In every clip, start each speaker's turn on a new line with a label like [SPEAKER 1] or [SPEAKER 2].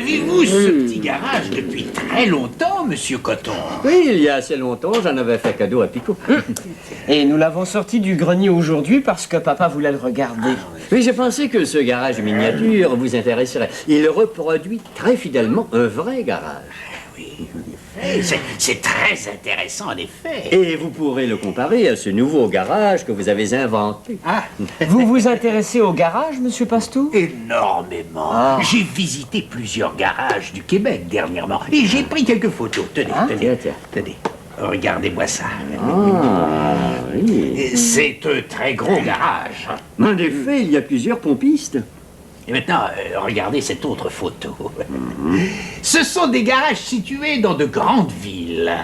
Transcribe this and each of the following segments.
[SPEAKER 1] avez-vous ce petit garage depuis très longtemps, Monsieur Coton?
[SPEAKER 2] Oui, il y a assez longtemps, j'en avais fait cadeau à Picot.
[SPEAKER 3] Et nous l'avons sorti du grenier aujourd'hui parce que papa voulait le regarder.
[SPEAKER 2] Oui, j'ai pensé que ce garage miniature vous intéresserait. Il reproduit très fidèlement un vrai garage.
[SPEAKER 1] Oui, c'est très intéressant, en effet.
[SPEAKER 2] Et vous pourrez le comparer à ce nouveau garage que vous avez inventé.
[SPEAKER 1] Ah,
[SPEAKER 3] Vous vous intéressez au garage, monsieur Pastou?
[SPEAKER 1] énormément.
[SPEAKER 3] Ah.
[SPEAKER 1] J'ai visité plusieurs garages du Québec dernièrement et j'ai pris quelques photos. Tenez,
[SPEAKER 2] Tiens.
[SPEAKER 1] tenez. Regardez-moi ça.
[SPEAKER 2] Ah, oui.
[SPEAKER 1] C'est un très gros garage.
[SPEAKER 2] En effet, il y a plusieurs pompistes.
[SPEAKER 1] Et maintenant, regardez cette autre photo. Ce sont des garages situés dans de grandes villes.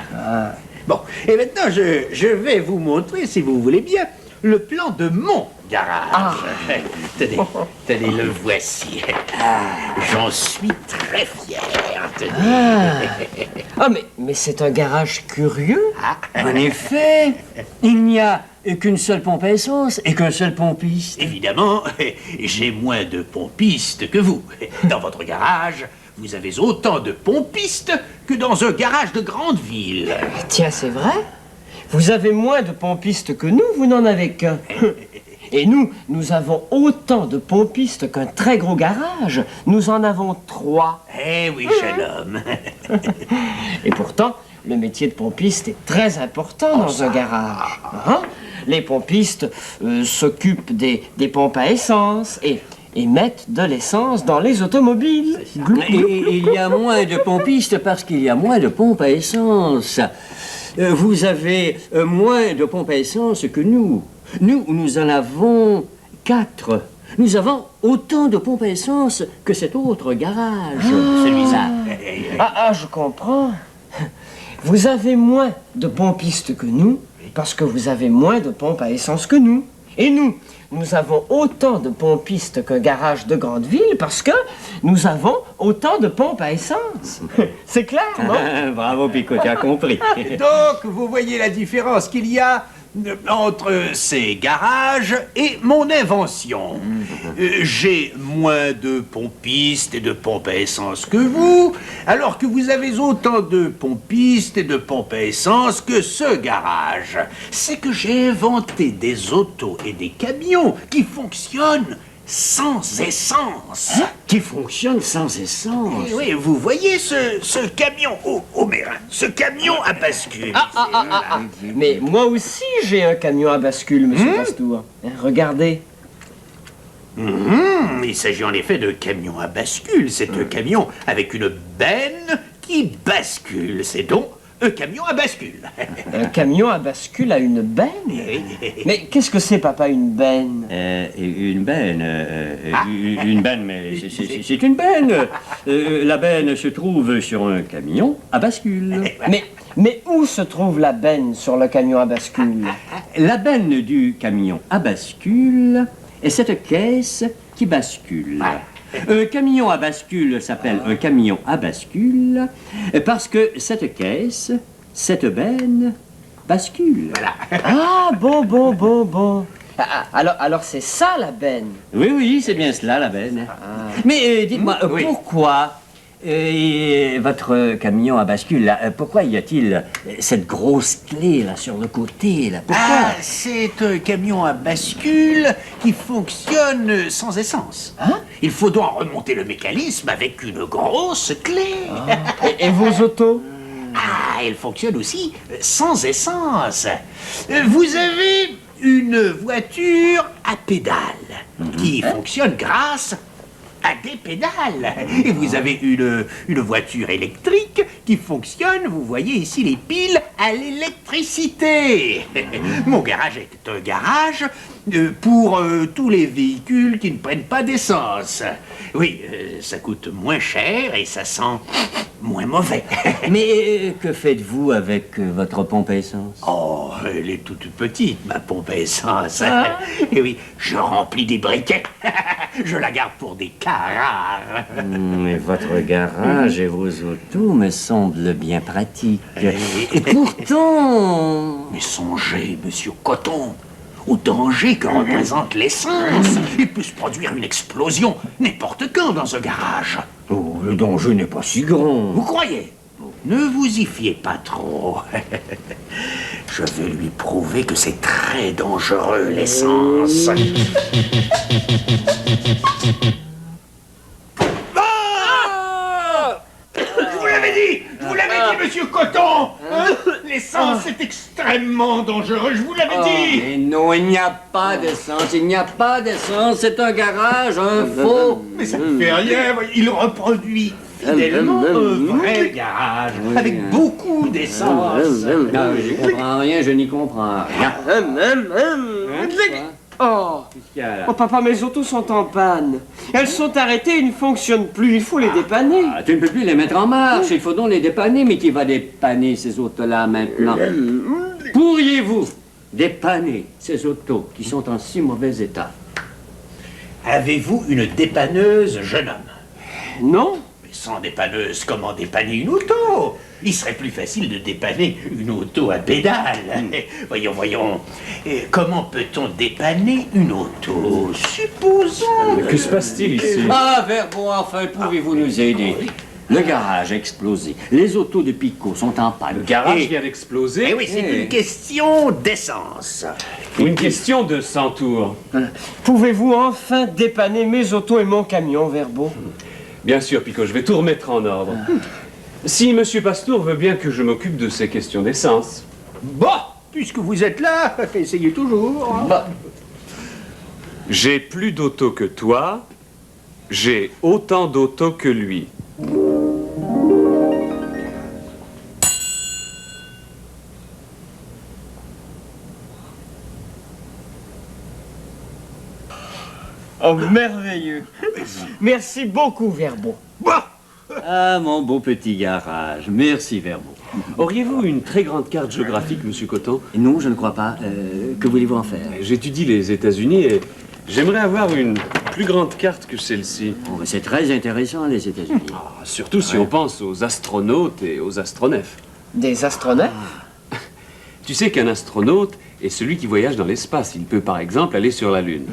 [SPEAKER 1] Bon, et maintenant, je vais vous montrer, si vous voulez bien, le plan de mon garage. Tenez, le voici. J'en suis très fier. Tenez.
[SPEAKER 3] Ah, mais c'est un garage curieux.
[SPEAKER 2] En effet, il n'y a qu'une seule pompe à essence et qu'un seul pompiste.
[SPEAKER 1] Évidemment, j'ai moins de pompistes que vous. Dans votre garage, vous avez autant de pompistes que dans un garage de grande ville.
[SPEAKER 3] Tiens, c'est vrai. Vous avez moins de pompistes que nous, vous n'en avez qu'un. Et nous avons autant de pompistes qu'un très gros garage. Nous en avons 3.
[SPEAKER 1] Eh oui, jeune homme.
[SPEAKER 3] Et pourtant, le métier de pompiste est très important dans un garage. Hein? Les pompistes s'occupent des pompes à essence et mettent de l'essence dans les automobiles.
[SPEAKER 2] Et il y a moins de pompistes parce qu'il y a moins de pompes à essence. Vous avez moins de pompes à essence que nous. Nous en avons 4. Nous avons autant de pompes à essence que cet autre garage.
[SPEAKER 1] Celui-là.
[SPEAKER 3] Je comprends. Vous avez moins de pompistes que nous parce que vous avez moins de pompes à essence que nous. Et nous avons autant de pompistes qu'un garage de grande ville parce que nous avons autant de pompes à essence. C'est clair, non?
[SPEAKER 2] Bravo, Picot, tu as compris.
[SPEAKER 1] Donc, vous voyez la différence qu'il y a entre ces garages et mon invention. J'ai moins de pompistes et de pompes à essence que vous, alors que vous avez autant de pompistes et de pompes à essence que ce garage. C'est que j'ai inventé des autos et des camions qui fonctionnent sans essence.
[SPEAKER 2] Qui fonctionne sans essence.
[SPEAKER 1] Oui, vous voyez ce camion au Mérin, ce camion à bascule.
[SPEAKER 3] Mais moi aussi, j'ai un camion à bascule, monsieur Pastour. Regardez.
[SPEAKER 1] Il s'agit en effet de camion à bascule. C'est un camion avec une benne qui bascule. C'est donc un camion à bascule.
[SPEAKER 3] Un camion à bascule a une benne? Mais qu'est-ce que c'est, papa, une benne?
[SPEAKER 2] Une benne. Une benne, mais c'est une benne. La benne se trouve sur un camion à bascule.
[SPEAKER 3] Mais où se trouve la benne sur le camion à bascule?
[SPEAKER 2] La benne du camion à bascule est cette caisse qui bascule. Un camion à bascule s'appelle un camion à bascule parce que cette caisse, cette benne, bascule.
[SPEAKER 3] Ah, bon. Alors c'est ça, la benne?
[SPEAKER 2] Oui, c'est bien cela, la benne. Mais dites-moi, pourquoi votre camion à bascule, là, pourquoi y a-t-il cette grosse clé, là, sur le côté, là? Pourquoi?
[SPEAKER 1] C'est un camion à bascule qui fonctionne sans essence. Il faut donc remonter le mécanisme avec une grosse clé.
[SPEAKER 3] Et vos autos?
[SPEAKER 1] Elle fonctionne aussi sans essence. Vous avez une voiture à pédales qui fonctionne grâce à des pédales. Et vous avez une voiture électrique qui fonctionne, vous voyez ici les piles, à l'électricité. Mon garage est un garage pour tous les véhicules qui ne prennent pas d'essence. Oui, ça coûte moins cher et ça sent moins mauvais.
[SPEAKER 2] Mais que faites-vous avec votre pompe à essence?
[SPEAKER 1] Oh, elle est toute petite, ma pompe à essence. Et oui, je remplis des briquets. Je la garde pour des cas rares.
[SPEAKER 2] Mais votre garage et vos autos me semblent bien pratiques. Et pourtant...
[SPEAKER 1] Mais songez, monsieur Coton, au danger que représente l'essence. Il peut se produire une explosion n'importe quand dans un garage.
[SPEAKER 2] Oh, Le danger n'est pas si grand.
[SPEAKER 1] Vous croyez? Ne vous y fiez pas trop. Je veux lui prouver que c'est très dangereux, l'essence. Ah! Je vous l'avais dit! Je vous l'avais dit, monsieur Coton! Hein? L'essence est extrêmement dangereux, je vous l'avais dit!
[SPEAKER 2] Mais non, il n'y a pas d'essence, il n'y a pas d'essence, c'est un garage, un faux.
[SPEAKER 1] Mais ça ne fait rien, il reproduit fidèlement un vrai garage, avec beaucoup d'essence.
[SPEAKER 2] Ah, je n'y comprends rien, je n'y comprends rien.
[SPEAKER 3] Oh.
[SPEAKER 2] Qu'est-ce qu'il y a là?
[SPEAKER 3] Oh papa, mes autos sont en panne. Elles sont arrêtées, ils ne fonctionnent plus, il faut les dépanner.
[SPEAKER 2] Ah, tu ne peux plus les mettre en marche, il faut donc les dépanner, mais qui va dépanner ces autos-là maintenant? Pourriez-vous dépanner ces autos qui sont en si mauvais état?
[SPEAKER 1] Avez-vous une dépanneuse, jeune homme?
[SPEAKER 3] Non?
[SPEAKER 1] Mais sans dépanneuse, comment dépanner une auto? Il serait plus facile de dépanner une auto à pédale. Voyons, voyons. Comment peut-on dépanner une auto? Supposons...
[SPEAKER 4] Que se passe-t-il ici?
[SPEAKER 2] Ah, Verbo, enfin, pouvez-vous nous aider? Le garage a explosé. Les autos de Pico sont en panne.
[SPEAKER 4] Le garage
[SPEAKER 1] Et-
[SPEAKER 4] vient d'exploser?
[SPEAKER 1] Eh oui, c'est une question d'essence.
[SPEAKER 4] Ou une question de 100 tours?
[SPEAKER 3] Pouvez-vous enfin dépanner mes autos et mon camion, Verbo?
[SPEAKER 4] Bien sûr, Pico, je vais tout remettre en ordre. Si Monsieur Pastour veut bien que je m'occupe de ces questions d'essence.
[SPEAKER 1] Bon, puisque vous êtes là, essayez toujours.
[SPEAKER 2] Bah,
[SPEAKER 4] J'ai plus d'auto que toi, j'ai autant d'auto que lui.
[SPEAKER 3] Oh, merveilleux. Merci beaucoup, Verbo.
[SPEAKER 1] Bon,
[SPEAKER 2] ah, mon beau petit garage. Merci, Verbo.
[SPEAKER 4] Auriez-vous une très grande carte géographique, Monsieur Coton?
[SPEAKER 2] Non, je ne crois pas. Que voulez-vous en faire?
[SPEAKER 4] J'étudie les États-Unis et j'aimerais avoir une plus grande carte que celle-ci.
[SPEAKER 2] Oh, c'est très intéressant, les États-Unis.
[SPEAKER 4] Surtout si on pense aux astronautes et aux astronefs.
[SPEAKER 3] Des astronautes?
[SPEAKER 4] Tu sais qu'un astronaute est celui qui voyage dans l'espace. Il peut par exemple aller sur la Lune.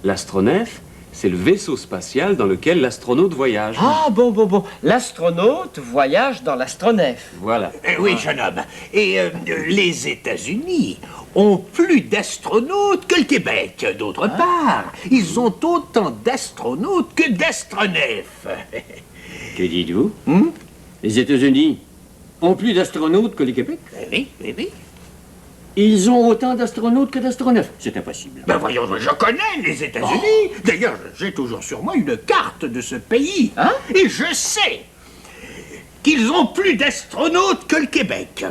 [SPEAKER 4] L'astronef, c'est le vaisseau spatial dans lequel l'astronaute voyage.
[SPEAKER 3] Ah, bon. L'astronaute voyage dans l'astronef.
[SPEAKER 4] Voilà.
[SPEAKER 1] oui, jeune homme. Et les États-Unis ont plus d'astronautes que le Québec, d'autre part. Ils ont autant d'astronautes que d'astronefs.
[SPEAKER 2] Que dites-vous? Les États-Unis ont plus d'astronautes que le Québec?
[SPEAKER 1] Oui.
[SPEAKER 2] Ils ont autant d'astronautes que d'astronefs. C'est impossible.
[SPEAKER 1] Ben voyons, je connais les États-Unis. D'ailleurs, j'ai toujours sur moi une carte de ce pays. Et je sais qu'ils ont plus d'astronautes que le Québec.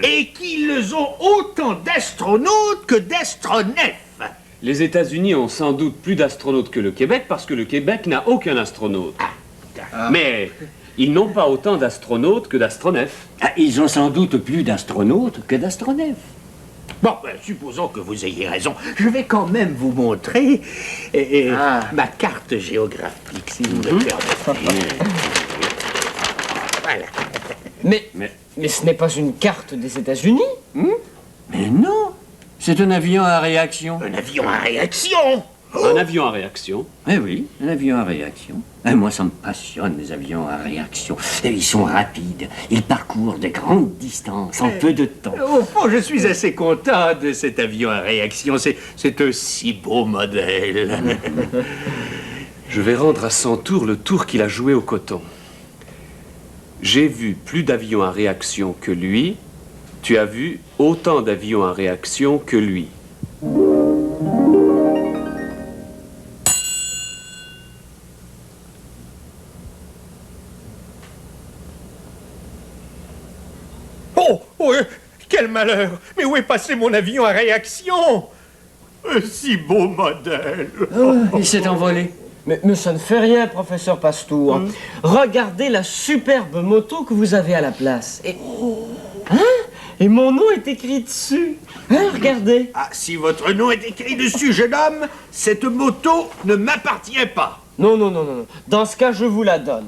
[SPEAKER 1] Et qu'ils ont autant d'astronautes que d'astronefs.
[SPEAKER 4] Les États-Unis ont sans doute plus d'astronautes que le Québec parce que le Québec n'a aucun astronaute. Mais ils n'ont pas autant d'astronautes que d'astronefs.
[SPEAKER 2] Ah, ils ont sans doute plus d'astronautes que d'astronefs.
[SPEAKER 1] Bon, ben, supposons que vous ayez raison. Je vais quand même vous montrer ma carte géographique, si vous me permettez. Voilà.
[SPEAKER 3] Mais ce n'est pas une carte des États-Unis?
[SPEAKER 2] Mais non, c'est un avion à réaction.
[SPEAKER 1] Un avion à réaction.
[SPEAKER 4] Un avion à réaction.
[SPEAKER 2] Eh oui, un avion à réaction. Eh, moi, ça me passionne, les avions à réaction. Et ils sont rapides, ils parcourent de grandes distances en peu de temps.
[SPEAKER 1] Au fond, je suis assez content de cet avion à réaction. C'est un si beau modèle.
[SPEAKER 4] Je vais rendre à son tour le tour qu'il a joué au coton. J'ai vu plus d'avions à réaction que lui. Tu as vu autant d'avions à réaction que lui.
[SPEAKER 1] Oh, quel malheur! Mais où est passé mon avion à réaction? Un si beau modèle.
[SPEAKER 2] Il s'est envolé.
[SPEAKER 3] Mais ça ne fait rien, professeur Pastour. Regardez la superbe moto que vous avez à la place. Et mon nom est écrit dessus. Regardez.
[SPEAKER 1] Ah, si votre nom est écrit dessus, jeune homme, cette moto ne m'appartient pas.
[SPEAKER 3] Non. Dans ce cas, je vous la donne.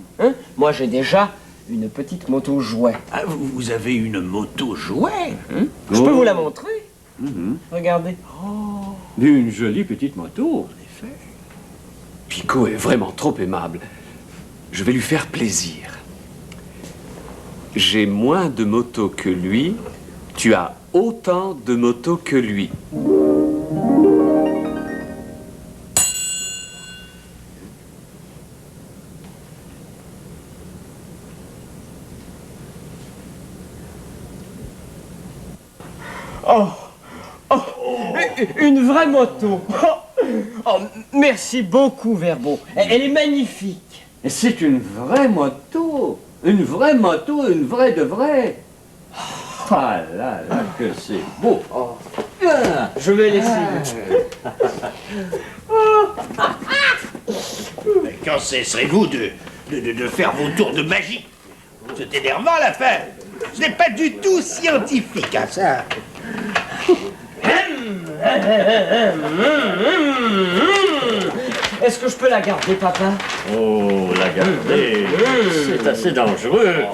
[SPEAKER 3] Moi, j'ai déjà une petite moto jouet.
[SPEAKER 1] Ah, vous avez une moto jouet?
[SPEAKER 3] Je peux vous la montrer? Regardez.
[SPEAKER 2] Une jolie petite moto.
[SPEAKER 4] Pico est vraiment trop aimable. Je vais lui faire plaisir. J'ai moins de motos que lui. Tu as autant de motos que lui.
[SPEAKER 3] Une vraie moto. Oh, merci beaucoup, Verbo. Elle est magnifique.
[SPEAKER 2] C'est une vraie moto. Une vraie moto, une vraie de vraie. Ah là là, que c'est beau. Ah.
[SPEAKER 3] Je vais laisser.
[SPEAKER 1] Mais quand cesserez-vous de faire vos tours de magie? C'est énervant, la fin. Ce n'est pas du tout scientifique, hein, ça.
[SPEAKER 3] Est-ce que je peux la garder, papa?
[SPEAKER 2] Oh, la garder, c'est assez dangereux.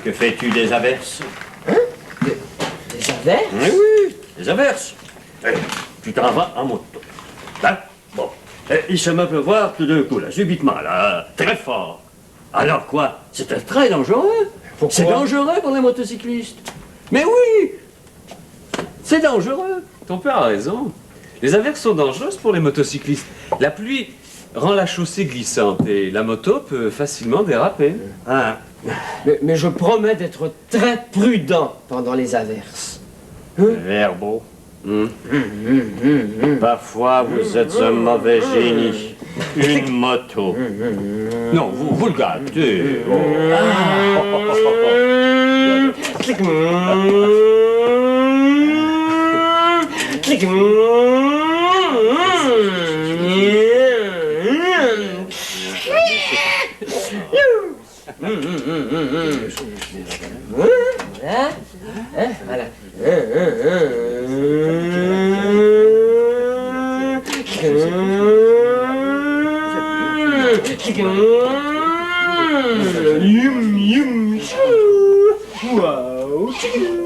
[SPEAKER 2] Que fais-tu des averses?
[SPEAKER 3] Des averses?
[SPEAKER 2] Oui, oui, des averses. Tu t'en vas en moto. Hein? Bon. Il se met à pleuvoir tout d'un coup, là, subitement, là, très fort. Alors quoi? C'était très dangereux. C'est dangereux pour les motocyclistes. Mais oui! C'est dangereux.
[SPEAKER 4] Ton père a raison. Les averses sont dangereuses pour les motocyclistes. La pluie rend la chaussée glissante et la moto peut facilement déraper.
[SPEAKER 2] Ah.
[SPEAKER 3] Mais je promets d'être très prudent pendant les averses.
[SPEAKER 2] Verbo. Parfois, vous êtes un mauvais génie. Une moto. Non, vous le gâtez.
[SPEAKER 3] Voilà. Wow.